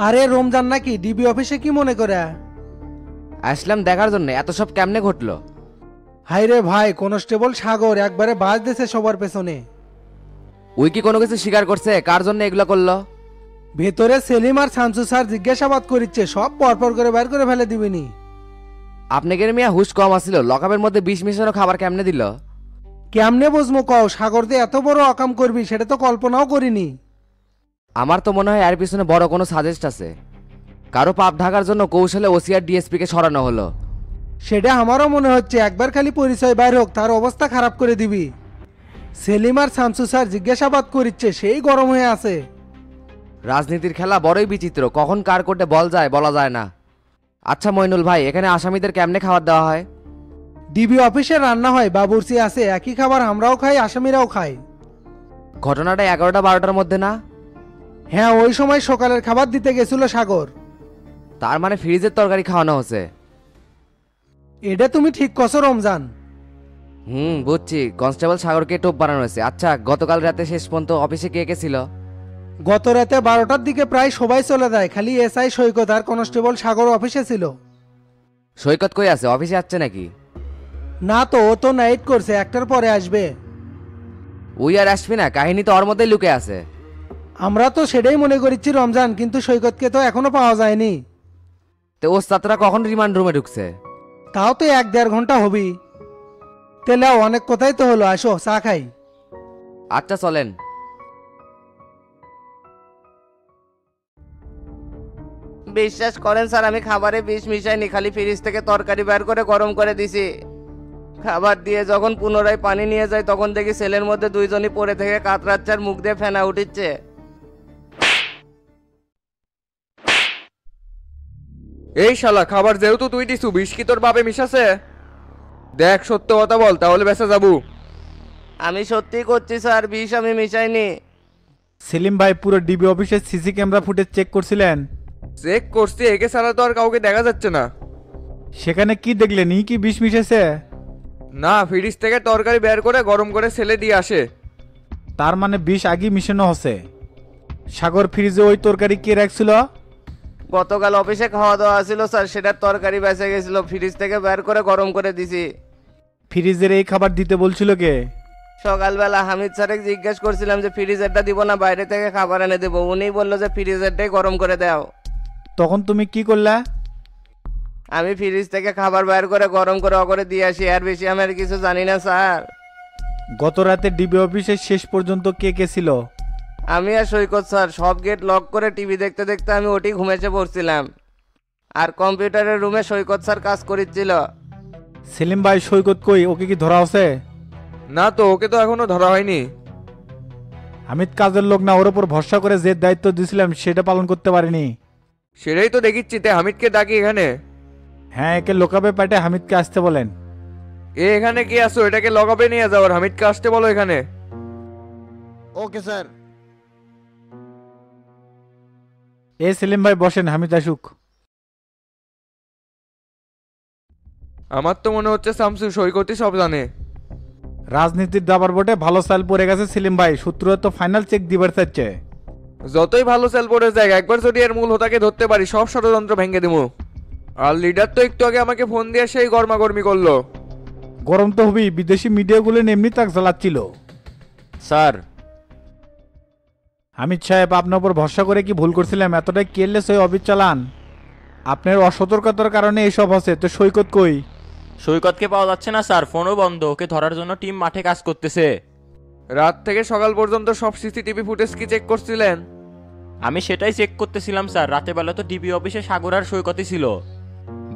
আরে রমজান নাকি ডিবি অফিসে কি মনে করে? আসলাম দেখার জন্য, এত সব কেমনে ঘটলো? হাইরে ভাই, কনস্টেবল সাগর একবারে বাজ দিছে সবার পেছনে। ওই কি কোনো কিছু স্বীকার করছে কার জন্য এগুলো করলো? ভেতরে সেলিম আর শামসু স্যার জিজ্ঞাসাবাদ করিচ্ছে, সব পরপর করে বের করে ফেলে দিবিনি। আপনাকে মিয়া হুশ কম আসছিল, লকআপের মধ্যে বিষ মিশানো খাবার কেমনে দিল? কেমনে বুঝবো কও? সাগর দিয়ে এত বড় অকাম করবি সেটা তো কল্পনাও করিনি। আমার তো মনে হয় এর পিছনে বড় কোনো সাজেস্ট আছে। কারো পাপ ঢাকার জন্য কৌশলে ওসি আর ডিএসপি কে সরানো হলো। সেটা আমারও মনে হচ্ছে, একবার খালি পরিচয় বাইর হোক তার অবস্থা খারাপ করে দিবি। সেলিম আর শামসু স্যার জিজ্ঞাসাবাদ করিচ্ছে, সেই গরম হয়ে আছে। রাজনীতির খেলা বড়ই বিচিত্র, কখন কার কোর্টে বল যায় বলা যায় না। আচ্ছা মইনুল ভাই, এখানে আসামিদের কেমনে খাবার দেওয়া হয়? ডিবি অফিসে রান্না হয়, বাবুর্চি আছে, একই খাবার আমরাও খাই আসামিরাও খাই। ঘটনাটা 11টা-12টার মধ্যে না? হ্যাঁ, ওই সময় সকালের খাবার দিতে গেছিল সাগর। তার মানে ফ্রিজের তরকারি খাওয়ানো হচ্ছে। এটা তুমি ঠিক কছো রমজান। বুঝছি, কনস্টেবল সাগরকে টোপ বানানো হয়েছে। আচ্ছা, গতকাল রাতে শেষ পর্যন্ত অফিসে কে কে ছিল? গত রাতে 12টার দিকে প্রায় সবাই চলে যায়, খালি এসআই সৈকত আর কনস্টেবল সাগর অফিসে ছিল। সৈকত কই আছে? অফিসে আসছে নাকি? না তো, ও তো নাইট করছে, একটার পরে আসবে। ওই আর আসবি না, কাহিনী তো ওর মধ্যেই লুকে আছে। আমরা তো সেটাই মনে করছি রমজান, কিন্তু সৈকতকে তো এখনো পাওয়া যায়নি। তো ওস্তাদরা কখন রিমান্ড রুমে ঢুকছে? তাও তো 1-1.5 ঘন্টা হবি। তেলে অনেক কথাই তো হলো, আসো চা খাই। আচ্ছা চলেন। বিশ্বাস করেন স্যার, আমি খাবারে বিষ মিশাইনি, খালি ফ্রিজ থেকে তরকারি বের করে গরম করে দিছি। খাবার দিয়ে যখন পুনরায় পানি নিয়ে যায় তখন দেখি সেলের মধ্যে দুইজনই পড়ে থেকে কাতরাচ্ছার মুখ দিয়ে ফেনা উঠিচ্ছে। এই শালা, খাবার যেহেতু তুই দিছু, বিষ কি তোর বাপে মিশাছে? দেখ, সত্য কথা বল, তাহলে বেঁচে যাবো। আমি সত্যি করছি স্যার, বিষ আমি মিশাইনি। সেলিম ভাই, পুরো ডিবি অফিসের সিসি ক্যামেরা ফুটেজ চেক করছিলেন? চেক করছি, একে ছাড়া তো আর কাউকে দেখা যাচ্ছে না। সেখানে কি দেখলেন? ই কি বিষ মিশেছে? না, ফ্রিজ থেকে তরকারি বের করে গরম করে ছেলে দিয়ে আসে। তার মানে বিষ আগেই মিশানো হচ্ছে। সাগর, ফ্রিজে ওই তরকারি কে রাখছিল? গতকাল অফিসে খাওয়া দাওয়া ছিল স্যার, সেটার তরকারি বেঁচে গেছিল, ফ্রিজ থেকে বের করে গরম করে দিছি। ফ্রিজের এই খাবার দিতে বলছিল কে? সকালবেলা হামিদ স্যারকে জিজ্ঞেস করছিলাম যে ফ্রিজেরটা দিব না বাইরে থেকে খাবার এনে দেবো, উনি বললো যে ফ্রিজেরটাই গরম করে দাও। তখন তুমি কি করলা? আমি ফ্রিজ থেকে খাবার বাইর করে গরম করে অগরে দিয়ে আসি, আর বেশি আমি আর কিছু জানি না স্যার। গত রাতে ডিবি অফিসের শেষ পর্যন্ত কে কে ছিল? আমি আর সৈকত স্যার, সব গেট লক করে টিভি দেখতে দেখতে আমি ওটি ঘুমেছে পড়ছিলাম। আর কম্পিউটারের রুমে সৈকত স্যার কাজ করিচ্ছিল। সেলিম ভাই, সৈকত কই? ওকে কি ধরা হচ্ছে? না তো, ওকে তো এখনো ধরা হয়নি। হামিদ কাজের লোক না, ওর উপর ভরসা করে যে দায়িত্ব দিয়েছিলাম সেটা পালন করতে পারিনি। সেটাই তো দেখিচ্ছি, তে হামিদকে ডাকি এখানে। হ্যাঁ, একে লোকাবে পাঠে হামিদকে আসতে বলেন। এখানে কি আসো? এটাকে লগাবে নিয়ে যাও আর হামিদকে আসতে বলো এখানে। Okay sir. সেলিম ভাই বসেন, হামিদ আসুক। আমার তো মনে হচ্ছে শামসু সৈকতই সব জানে। রাজনীতির দাবার বোটে ভালো সাল পড়ে গেছে সেলিম ভাই, সূত্র তো ফাইনাল চেক দিবার চাচ্ছে। যতই ভালো সেল পড়ে যায়, একবার যদি এর মূল হোতাকে ধরতে পারি সব ষড়যন্ত্র ভেঙে দেবো। আর লিডার তো একটু আগে আমাকে ফোন দিয়ে সেই গরমাগরমি করলো। গরম তো হবেই, বিদেশি মিডিয়াগুলো এমনি তাক জ্বালাচ্ছিল। স্যার, হামিদ সাহেব, আপনার উপর ভরসা করে কি ভুল করছিলাম? এতটাই কেয়ারলেস হয়ে অফিস চালান? আপনার অসতর্কতার কারণে এইসব হচ্ছে। তো সৈকত কই? সৈকতকে পাওয়া যাচ্ছে না স্যার, ফোনও বন্ধ। ওকে ধরার জন্য টিম মাঠে কাজ করতেছে। রাত থেকে সকাল পর্যন্ত সব সিসিটিভি ফুটেজ কি চেক করছিলেন? আমি সেটাই চেক করতেছিলাম স্যার। রাতে বেলা তো ডিবি অফিসে সাগর আর সৈকতই ছিল।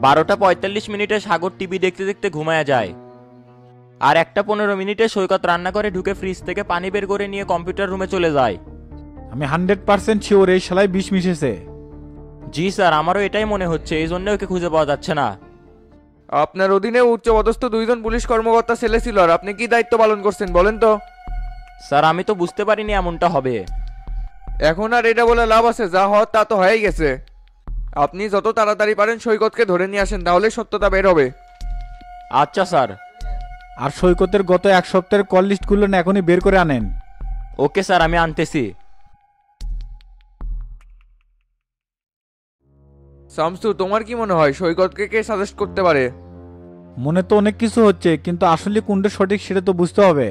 12টা 45 সাগর টিভি দেখতে দেখতে ঘুমায়া যায়। আর 1টা 15 সৈকত রান্না করে ঢুকে ফ্রিজ থেকে পানি বের করে নিয়ে কম্পিউটার রুমে চলে যায়। আমি 100% শিওর এই শালায় বিষ মিশেছে। জি স্যার, আমারও এটাই মনে হচ্ছে, এই জন্য ওকে খুঁজে পাওয়া যাচ্ছে না। আপনার অধীনে উচ্চপদস্থ দুইজন পুলিশ কর্মকর্তা ছেলে ছিল, আর আপনি কি দায়িত্ব পালন করছেন বলেন তো? স্যার, আমি তো বুঝতে পারিনি এমনটা হবে। এখন আর এটা বলে লাভ আছে? যা হওয়ার তা তো হয়েই গেছে। আপনি যত তাড়াতাড়ি পারেন সৈকতকে ধরে নিয়ে আসেন, তাহলে সত্যতা বের হবে। আচ্ছা স্যার। আর সৈকতের গত এক সপ্তাহের কল লিস্টগুলো না এখনই বের করে আনেন। ওকে স্যার, আমি আনতেছি। শামসু, তোমার কি মনে হয় সৈকতকে কে সাজেস্ট করতে পারে? মনে তো অনেক কিছু হচ্ছে, কিন্তু আসলে কোনটা সঠিক সেটা তো বুঝতে হবে।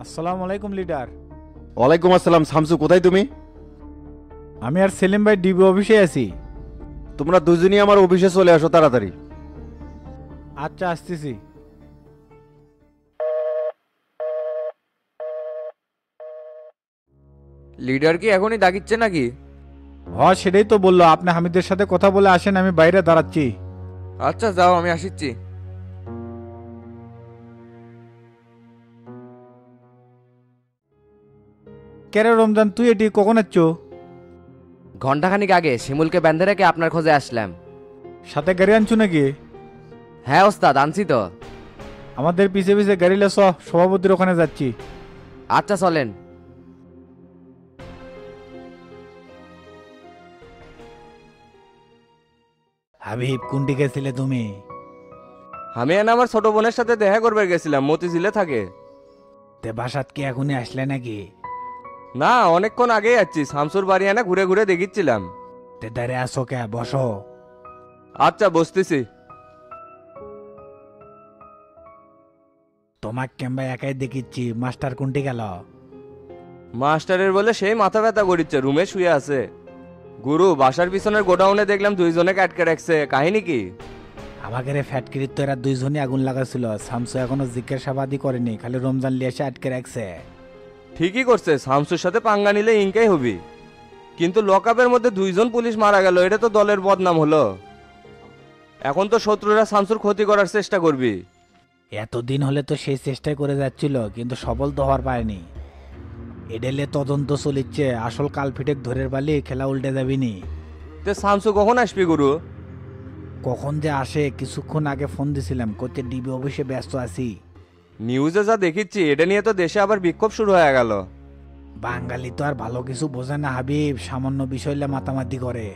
আসসালামু আলাইকুম লিডার। ওয়ালাইকুম আসসালাম। শামসু, কোথায় তুমি? আমি আর সেলিম ভাই ডিবি অফিসে আছি। তোমরা দুজনই আমার অফিসে চলে আসো তাড়াতাড়ি। আচ্ছা, আসতেছি। লিডার কি এখনই দাগিচ্ছে নাকি? সেটাই তো বললো, আপনি হামিদের সাথে কথা বলে আসেন, আমি বাইরে দাঁড়াচ্ছি। আচ্ছা যাও, আমি আসিচ্ছি। কেরে রমজান, তুই এটি কখন আচ্ছ? ঘন্টাখানিক আগে শিমুলকে বেঁধে রেখে আপনার খোঁজে আসলাম। সাথে গাড়ি আনছু নাকি? হ্যাঁ ওস্তাদ, আনছি তো। আমাদের পিছে পিছে গাড়ি লেস, সভাপতির ওখানে যাচ্ছি। আচ্ছা চলেন। হাবিব, কোনটি গেছিলে তুমি? আমি এনে আমার ছোট বোনের সাথে দেখা করবে গেছিলাম, মতিঝিলে থাকে। তে বাসাত কি এখনই আসলে নাকি? না, অনেকক্ষণ আগেই যাচ্ছি। শামসুর বাড়ি এনে ঘুরে ঘুরে দেখিচ্ছিলাম। তে দাঁড়ে আসো কে, বসো। আচ্ছা বসতেছি। তোমাক কেমবা একাই দেখিচ্ছি, মাস্টার কোনটি গেল? মাস্টারের বলে সেই মাথা ব্যথা করিচ্ছে, রুমে শুয়ে আছে। গুরু, বাসার পিছনের গোডাউনে দেখলাম দুইজনে আটকে রাখছে, কাহিনী কি? আমাকে রে ফ্যাটকিরির তো এরা দুইজনই আগুন লাগাছিল। শামসু এখনো জিজ্ঞাসাবাদই করেনি, খালি রমজান লিয়ে এসে আটকে রাখছে। ঠিকই করছে, শামসুর সাথে পাঙ্গা নিলে ইনকাই হবি। কিন্তু লকআপের মধ্যে দুইজন পুলিশ মারা গেল, এটা তো দলের বদনাম হলো। এখন তো শত্রুরা শামসুর ক্ষতি করার চেষ্টা করবি। এতদিন হলে তো সেই চেষ্টাই করে যাচ্ছিল, কিন্তু সফল তো হওয়ার পায়নি। এডেলে তদন্ত চলিচ্ছে, আসল কালফিটেক ধরের বালি খেলা উল্টে যাবিনি। তে শামসু কখন আসবি গুরু? কখন যে আসে, কিছুক্ষণ আগে ফোন দিছিলাম, করতে ডিবি অফিসে ব্যস্ত আছি। নিউজে যা দেখিচ্ছি, এটা নিয়ে তো দেশে আবার বিক্ষোভ শুরু হয়ে গেল। বাঙালি তো আর ভালো কিছু বোঝে না হাবিব, সামান্য বিষয়লে মাতামাতি করে।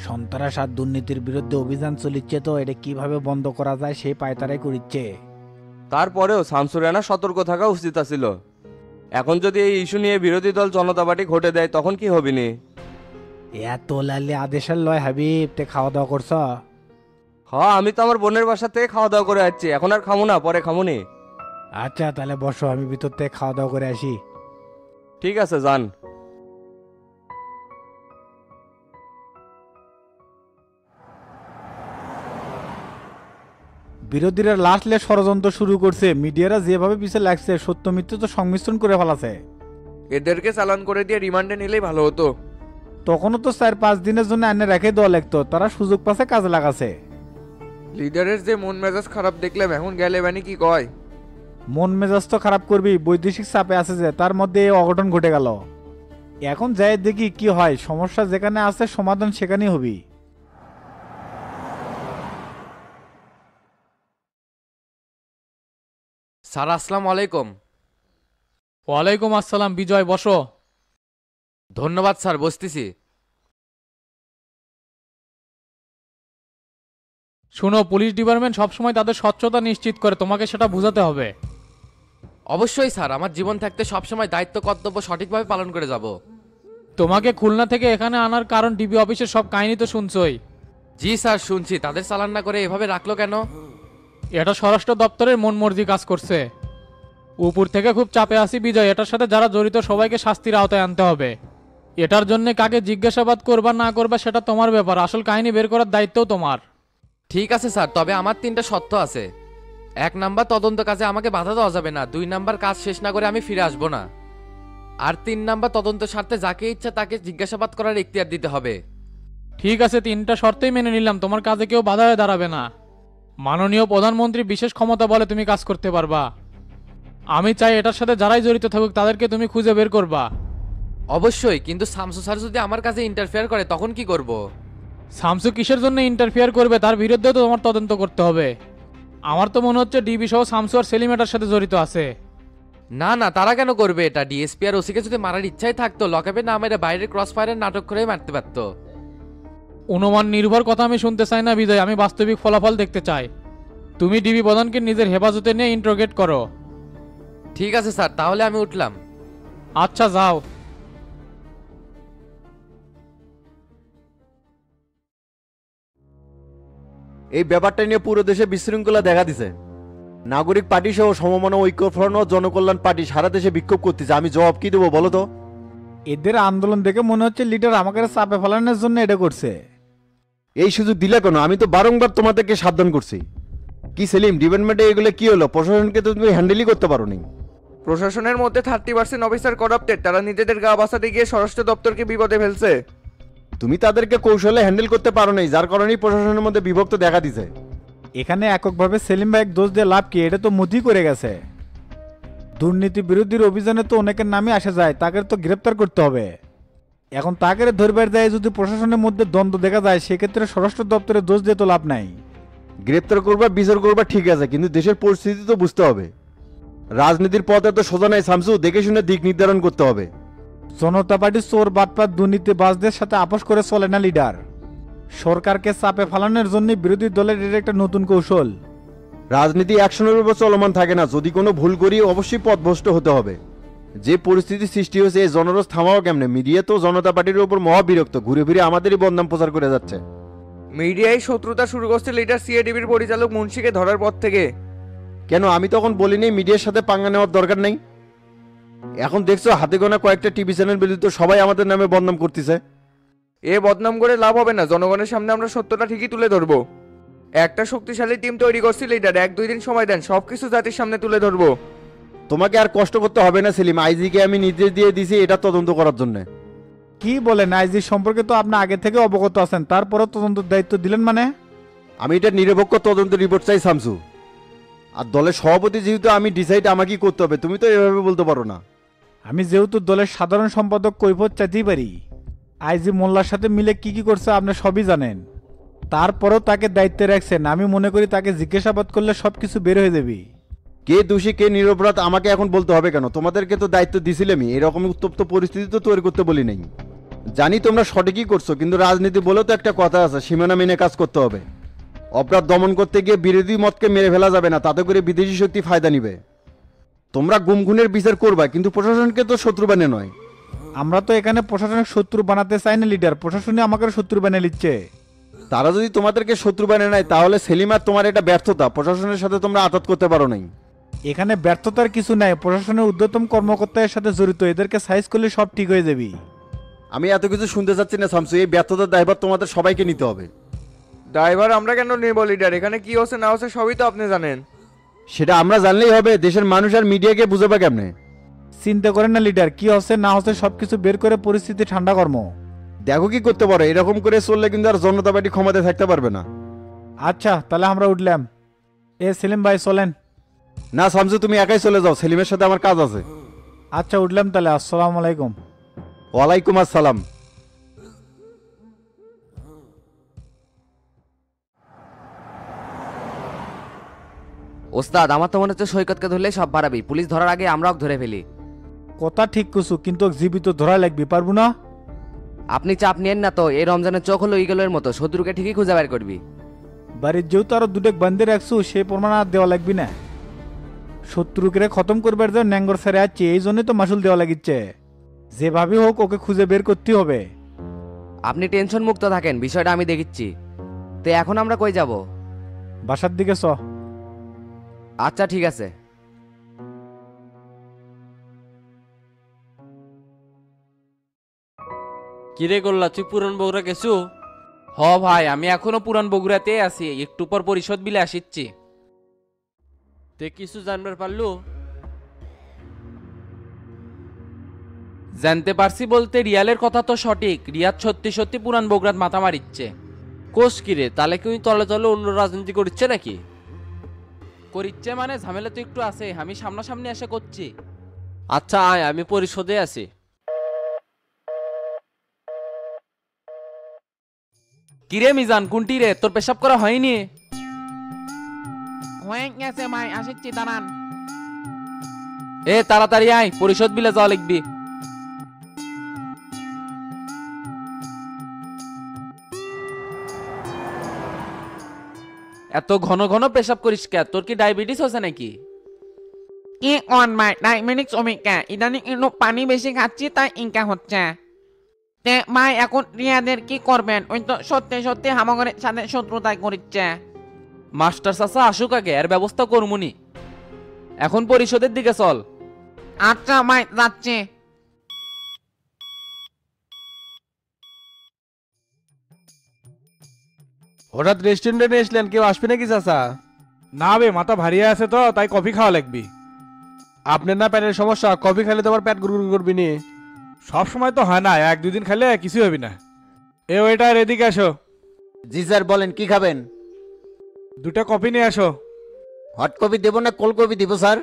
সন্ত্রাস আর দুর্নীতির বিরুদ্ধে অভিযান চলিচ্ছে, তো এটা কিভাবে বন্ধ করা যায় সেই পায়তারাই করিচ্ছে। তারপরেও শামসুর রানা সতর্ক থাকা উচিত ছিল। এখন যদি এই ইস্যু নিয়ে বিরোধী দল জনতা পার্টি ঘটে দেয়, তখন কি হবিনি? এত লালি আদেশের লয় হাবিব, তে খাওয়া দাওয়া করছ? হ্যাঁ, আমি তো আমার বোনের বাসা থেকে খাওয়া দাওয়া করে আসছি, এখন আর খামু না, পরে খামুনি। আচ্ছা তাহলে বসো, আমি ভিতর থেকে খাওয়া দাওয়া করে আসি। ঠিক আছে, যান। বিরোধীরা লাস্ট লে ষড়যন্ত্র শুরু করছে, মিডিয়ারা যেভাবে পিছে লাগছে, সত্য মিথ্যে তো সংমিশ্রণ করে ফেলাছে। এদেরকে চালান করে দিয়ে রিমান্ডে নিলেই ভালো হতো। তখনও তো 4-5 দিনের জন্য আনে রেখে দেওয়া লাগতো, তারা সুযোগ পাশে কাজে লাগাছে। লিডারের যে মন মেজাজ খারাপ দেখলাম, এখন গেলে বানি কি কয়? মন মেজাজ তো খারাপ করবি, বৈদেশিক চাপে আছে যে, তার মধ্যে এই অঘটন ঘটে গেল। এখন যাই দেখি কি হয়, সমস্যা যেখানে আছে সমাধান সেখানেই হবি। স্যার আসসালামু আলাইকুম। ওয়ালাইকুম আসসালাম। বিজয়, বসো। ধন্যবাদ স্যার, বসতেছি। শুনো, পুলিশ ডিপার্টমেন্ট সবসময় তাদের স্বচ্ছতা নিশ্চিত করে, তোমাকে সেটা বোঝাতে হবে। অবশ্যই স্যার, আমার জীবন থাকতে সবসময় দায়িত্ব কর্তব্য সঠিকভাবে পালন করে যাব। তোমাকে খুলনা থেকে এখানে আনার কারণ ডিবি অফিসের সব কাহিনী তো শুনছই। জি স্যার শুনছি, তাদের চালান না করে এভাবে রাখলো কেন? এটা স্বরাষ্ট্র দপ্তরের মন মর্জি কাজ করছে। উপর থেকে খুব চাপে আছি বিজয়, এটার সাথে যারা জড়িত সবাইকে শাস্তির আওতায় আনতে হবে। এটার জন্য কাকে জিজ্ঞাসাবাদ করবা না করবা সেটা তোমার ব্যাপার, আসল কাহিনী বের করার দায়িত্বও তোমার। ঠিক আছে স্যার, তবে আমার 3টা শর্ত আছে। 1 নাম্বার, তদন্ত কাজে আমাকে বাধা দেওয়া যাবে না। 2 নাম্বার, কাজ শেষ না করে আমি ফিরে আসবো না। আর 3 নাম্বার, তদন্তের স্বার্থে যাকে ইচ্ছা তাকে জিজ্ঞাসাবাদ করার এখতিয়ার দিতে হবে। ঠিক আছে, 3টা শর্তই মেনে নিলাম, তোমার কাজে কেউ বাধা হয়ে দাঁড়াবে না। মাননীয় প্রধানমন্ত্রী বিশেষ ক্ষমতা বলে তুমি কাজ করতে পারবা। আমি চাই এটার সাথে যারাই জড়িত থাকুক তাদেরকে তুমি খুঁজে বের করবা। অবশ্যই, কিন্তু শামসু স্যার যদি আমার কাছে ইন্টারফেয়ার করে তখন কি করব? শামসু কিসের জন্য ইন্টারফেয়ার করবে, তার বিরুদ্ধে তো তোমার তদন্ত করতে হবে। আমার তো মনে হচ্ছে ডিবি সহ শামসু আর সেলিম এটার সাথে জড়িত আছে। না না, তারা কেন করবে এটা? ডিএসপি আর ওসিকে যদি মারার ইচ্ছাই থাকতো, লকআপে না মেরে বাইরের ক্রস ফায়ারের নাটক করে মারতে পারতো। অনুমান নির্ভর কথা আমি শুনতে চাই না বিজয়, আমি বাস্তবিক ফলাফল দেখতে চাই। তুমি ডিবি প্রধানকে নিজের হেফাজতে নিয়ে ইন্ট্রোগেট করো। ঠিক আছে স্যার, তাহলে আমি উঠলাম। আচ্ছা যাও। এই ব্যাপারটা নিয়ে পুরো দেশে বিশৃঙ্খলা দেখা দিছে। নাগরিক পার্টি সহ সমমনা ঐক্যফ্রন্ট ও জনকল্যাণ পার্টি সারা দেশে বিক্ষোভ করতেছে। আমি জবাব কি দেবো বলো তো? এদের আন্দোলন দেখে মনে হচ্ছে লিডার আমাকে চাপে ফেলানোর জন্য এটা করছে। এই সুযোগ দিলে কেন? আমি তো বারংবার তোমাদেরকে সাবধান করছি। কি সেলিম, ডিপার্টমেন্টে এগুলো কি হলো? প্রশাসনকে তো তুমি হ্যান্ডেলই করতে পারো নি। প্রশাসনের মধ্যে 30% অফিসার করাপ্টেড, তারা নিজেদের গা বাঁচাতে গিয়ে স্বরাষ্ট্র দপ্তরকে বিপদে ফেলছে। তুমি তাদেরকে কৌশলে হ্যান্ডেল করতে পারো নাই, যার কারণেই প্রশাসনের মধ্যে বিভক্ত দেখা দিছে। এখানে এককভাবে সেলিম ভাই দোষ দিয়ে লাভ কি? এটা তো মুদি করে গেছে। দুর্নীতি বিরোধীর অভিযানে তো অনেকের নামে আসা যায়, তাকে তো গ্রেপ্তার করতে হবে। এখন তাকে ধরবার যায় যদি প্রশাসনের মধ্যে দ্বন্দ্ব দেখা যায়, সেক্ষেত্রে স্বরাষ্ট্র দপ্তরে দোষ দিয়ে তো লাভ নাই। গ্রেপ্তার করবা বিচার করবা ঠিক আছে, কিন্তু দেশের পরিস্থিতি তো বুঝতে হবে। রাজনীতির পথে তো সোজা নাই শামসু, দেখে শুনে দিক নির্ধারণ করতে হবে। জনতা পার্টি চোর বাটপাত দুর্নীতিবাজদের সাথে আপোষ করে চলে না লিডার। সরকারকে চাপে ফেলানোর জন্য বিরোধী দলের এটা একটা নতুন কৌশল। রাজনীতি অ্যাকশনের উপর চলমান থাকে না, যদি কোনো ভুল করি অবশ্যই পথভ্রষ্ট হতে হবে। যে পরিস্থিতি সৃষ্টি হয়েছে এই জনরোষ থামাও কেমনে? মিডিয়া তো জনতা পার্টির উপর মহাবিরক্ত, ঘুরে ফিরে আমাদেরই বদনাম প্রচার করে যাচ্ছে। মিডিয়ায় শত্রুতা শুরু করছে লিডার সিআইডিবির পরিচালক মুন্সিকে ধরার পর থেকে। কেন? আমি তখন বলিনি মিডিয়ার সাথে পাঙ্গা নেওয়ার দরকার নেই? এখন দেখছো হাতে গোনা কয়েকটা টিভি চ্যানেল বিরুদ্ধে সবাই আমাদের নামে বদনাম করতেছে। এ বদনাম করে লাভ হবে না, জনগণের সামনে আমরা সত্যটা ঠিকই তুলে ধরবো। একটা শক্তিশালী টিম তৈরি করছি লিডার, 1-2 দিন সময় দেন, সবকিছু জাতির সামনে তুলে ধরবো। তোমাকে আর কষ্ট করতে হবে না সেলিম, আইজিকে আমি নির্দেশ দিয়ে দিছি এটা তদন্ত করার জন্য। কি বলেন? আইজি সম্পর্কে তো আপনি আগে থেকে অবগত আছেন, তারপরও তদন্তের দায়িত্ব দিলেন মানে? আমি এটা নিরপেক্ষ তদন্ত রিপোর্ট চাই শামসু। আর দলের সভাপতি যেহেতু আমি ডিসাইড আমাকেই করতে হবে, তুমি তো এভাবে বলতে পারো না। আমি যেহেতু দলের সাধারণ সম্পাদক কৈফত চাইতেই পারি। আইজি মোল্লার সাথে মিলে কি কি করছে আপনি সবই জানেন, তারপরও তাকে দায়িত্বে রাখছেন। আমি মনে করি তাকে জিজ্ঞাসাবাদ করলে সবকিছু বের হয়ে যাবে। কে দোষী কে নিরপরাধ আমাকে এখন বলতে হবে কেন? তোমাদেরকে তো দায়িত্ব দিছিলামই, এরকম উত্তপ্ত পরিস্থিতি তো তৈরি করতে বলি নাই। জানি তোমরা সঠিকই করছো, কিন্তু রাজনীতি বলেও তো একটা কথা আছে, সীমানা মেনে কাজ করতে হবে। অপরাধ দমন করতে গিয়ে বিরোধী মতকে মেরে ফেলা যাবে না, তাতে করে বিদেশি শক্তি ফায়দা নিবে। তোমরা গুমগুনের বিচার করবা, কিন্তু প্রশাসনকে তো শত্রু বানিয়ে নয়। আমরা তো এখানে প্রশাসনিক শত্রু বানাতে চাই না লিডার, প্রশাসনই আমাকে শত্রু বানিয়ে নিচ্ছে। তারা যদি তোমাদেরকে শত্রু বানিয়ে নেয় তাহলে সেলিম আর তোমার এটা ব্যর্থতা, প্রশাসনের সাথে তোমরা আঘাত করতে পারো নাই। এখানে ব্যর্থতার কিছু নাই, প্রশাসনের ঊর্ধ্বতম কর্মকর্তার সাথে জড়িত, এদেরকে সাইজ করলে সব ঠিক হয়ে যাবে। আমি এত কিছু শুনতে চাচ্ছি না শামসু, এই ব্যর্থতার দায়ভার তোমাদের সবাইকে নিতে হবে। ড্রাইভার আমরা কেন নেব লিডার? এখানে কি হচ্ছে না হচ্ছে সবই তো আপনি জানেন। সেটা আমরা জানলেই হবে, দেশের মানুষ আর মিডিয়াকে বুঝাবে কেমনে? চিন্তা করেন না লিডার, কি হচ্ছে না হচ্ছে সবকিছু বের করে পরিস্থিতি ঠান্ডা কর্ম। দেখো কি করতে পারো, এরকম করে চললে কিন্তু আর জনতা পার্টি ক্ষমতায় থাকতে পারবে না। আচ্ছা তাহলে আমরা উঠলাম। এ সেলিম ভাই চলেন। না শামসু, তুমি একাই চলে যাও, সেলিমের সাথে আমার কাজ আছে। আচ্ছা উঠলাম তাহলে, আসসালামু আলাইকুম। ওয়ালাইকুম আসসালাম। ওস্তাদ, আমার তো মনে হচ্ছে সৈকতকে ধরলে সব বাড়াবি, পুলিশ ধরার আগে আমরাও ধরে ফেলি। কথা ঠিক করছো, কিন্তু জীবিত ধরা লাগবে, পারবো না। আপনি চাপ নিয়েন না তো, এই রমজানের চোখ হলো ইগলের মতো, শত্রুকে ঠিকই খুঁজে বের করবি। বাড়ির যেহেতু আরো দুটেক বান্ধে রাখছো, সেই প্রমাণ আর দেওয়া লাগবে না। শত্রুকে খতম করবার জন্য ন্যাঙ্গর ছেড়ে আছে, এই জন্যই তো মাসুল দেওয়া লাগিচ্ছে। যেভাবে হোক ওকে খুঁজে বের করতে হবে। আপনি টেনশন মুক্ত থাকেন, বিষয়টা আমি দেখিচ্ছি। তো এখন আমরা কই যাব? বাসার দিকে চ। আচ্ছা ঠিক আছে। কিরে গোল্লা, তুই পুরান বগুড়া গেছু? হ ভাই, আমি এখনো পুরান বগুড়াতেই আছি, একটু পর পরিশোধ বিলে আসিচ্ছি। তে কিছু জানবার পারলু? জানতে পারছি বলতে রিয়ালের কথা তো সঠিক, রিয়াদ সত্যি সত্যি পুরান বগুড়াত মাথা মারিচ্ছে। কোষ কিরে, তাহলে কি তলে তলে অন্য রাজনীতি করছে নাকি? করিচ্ছে মানে ঝামেলা তো একটু আছে, আমি সামনাসামনি এসে করছি। আচ্ছা আয়, আমি পরিষদে আছি। কিরে মিজান, কোনটি রে? তোর পেশাব করা হয়নি? হয়ে গেছে ভাই, আসিচ্ছি দাঁড়ান। এ তাড়াতাড়ি আয়, পরিশোধ বিলে যাওয়া লিখবি। এত ঘন ঘন পেশাব করিস কে? তোর কি ডায়াবেটিস হচ্ছে নাকি? কি অন ভাই, ডায়াবেটিক্স অমিকা, ইদানিং একটু পানি বেশি খাচ্ছি তাই ইনকা হচ্ছে। তে ভাই এখন রিয়াদের কি করবেন? ওই তো সত্যি সত্যি হামাগরের সাথে শত্রুতায় করছে। মাস্টার চাচা আসুক আগে এর ব্যবস্থা করমুনি। এখন পরিষদের দিকে চল। আচ্ছা ভাই যাচ্ছে। হঠাৎ রেস্টুরেন্টে এসলেন, কেউ আসবে নাকি চাচা? না বে, মাথা ভারী আছে তো তাই কফি খাওয়া লাগবি। আপনার না পেটের সমস্যা, কফি খেলে তোমার পেট গুড়গুড় করবি নি। সব সময় তো হয় না, এক দুই দিন খেলে কিছু হবে না। এ ওয়েটার এদিকে আসো। জি স্যার বলেন, কি খাবেন? দুটা কফি নিয়ে আসো। হট কফি দেবো না কোল্ড কফি দিব স্যার?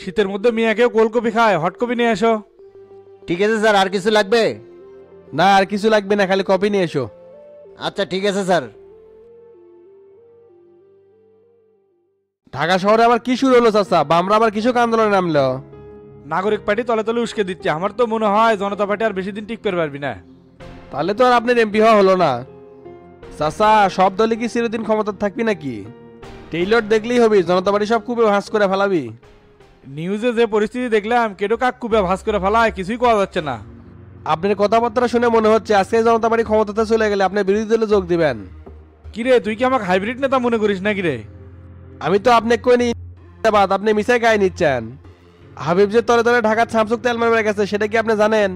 শীতের মধ্যে মিয়া কেউ কোল্ড কফি খায়, হট কফি নিয়ে আসো। ঠিক আছে স্যার, আর কিছু লাগবে? না আর কিছু লাগবে না, খালি কফি নিয়ে এসো। আচ্ছা ঠিক আছে স্যার। ঢাকা শহরে আবার কি শুরু হলো চাচা? বামরা আবার কিছু আন্দোলনে নামলো? নাগরিক পার্টি তলে তলে উস্কে দিচ্ছে। আমার তো মনে হয় জনতা পার্টি আর বেশি দিন টিকতে পারবি না। তাহলে তো আর আপনার এমপি হওয়া হলো না। চাচা সব দলে কি চিরদিন ক্ষমতা থাকবি নাকি? টেইলর দেখলেই হবি, জনতা পার্টি সব খুবই ভাঁজ করে ফেলাবি। নিউজে যে পরিস্থিতি দেখলাম, কেটো কাক কুবে ভাস করে ফেলায়, কিছুই করা যাচ্ছে না। আপনার কথাবার্তা শুনে মনে হচ্ছে আজকে জনতা পার্টি ক্ষমতাতে চলে গেলে আপনি বিরোধী দলে যোগ দিবেন। কিরে, তুই কি আমাকে হাইব্রিড নেতা মনে করিস নাকি রে? আমি তো আপনি কই নি, আপনি মিশাই গায়ে নিচ্ছেন। হাবিব যে তলে তলে ঢাকার ছামসুক তেল মারবে গেছে, সেটা কি আপনি জানেন?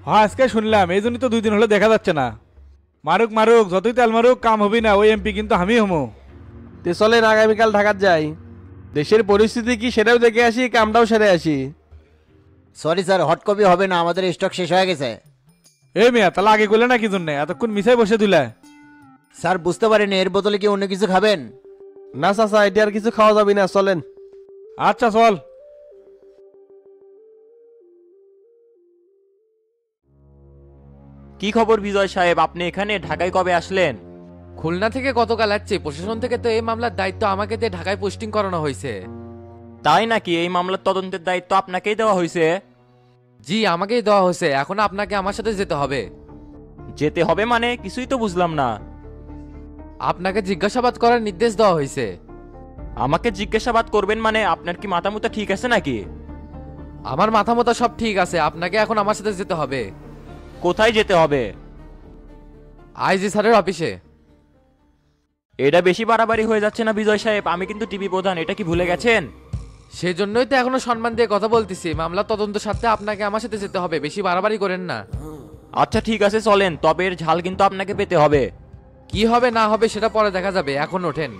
হ্যাঁ আজকে শুনলাম, এই জন্যই তো 2 দিন হলে দেখা যাচ্ছে না। মারুক মারুক, যতই তেল মারুক কাম হবি না, ওই এমপি কিন্তু আমি হমো। তে চলেন আগামীকাল ঢাকার যাই, দেশের পরিস্থিতি কি সেটাও দেখে আসি, কামটাও সেরে আসি। সরি স্যার, হট কপি হবে না, আমাদের স্টক শেষ হয়ে গেছে। এই মিয়া, তাহলে আগে করলে না কি জন্য এতক্ষণ মিশাই বসে দিলে? স্যার বুঝতে পারিনি, এর বদলে কি অন্য কিছু খাবেন? না চাচা, এটা আর কিছু খাওয়া যাবে না, চলেন। আচ্ছা চল। কি খবর বিজয় সাহেব, আপনি এখানে ঢাকায় কবে আসলেন? খুলনা থেকে গতকাল আসছে। প্রশাসন থেকে তো এই মামলার দায়িত্ব আমাকে দিয়ে ঢাকায় পোস্টিং করানো হয়েছে। তাই নাকি? এই মামলার তদন্তের দায়িত্ব আপনাকেই দেওয়া হয়েছে? জি আমাকেই দেওয়া হয়েছে। এখন আপনাকে আমার সাথে যেতে হবে। যেতে হবে মানে? কিছুই তো বুঝলাম না। আপনাকে জিজ্ঞাসাবাদ করার নির্দেশ দেওয়া হয়েছে। আমাকে জিজ্ঞাসাবাদ করবেন মানে? আপনার কি মাথা মুথা ঠিক আছে নাকি? আমার মাথা মোতা সব ঠিক আছে, আপনাকে এখন আমার সাথে যেতে হবে। কোথায় যেতে হবে? আইজি স্যারের অফিসে। এটা বেশি বাড়াবাড়ি হয়ে যাচ্ছে না বিজয় সাহেব? আমি কিন্তু টিভি প্রধান, এটা কি ভুলে গেছেন? সেজন্যই তো এখনো সম্মান দিয়ে কথা বলতেছি। মামলা তদন্ত সাথে আপনাকে আমার সাথে যেতে হবে, বেশি বাড়াবাড়ি করেন না। আচ্ছা ঠিক আছে চলেন, তবে এর ঝাল কিন্তু আপনাকে পেতে হবে। কি হবে না হবে সেটা পরে দেখা যাবে, এখন ওঠেন।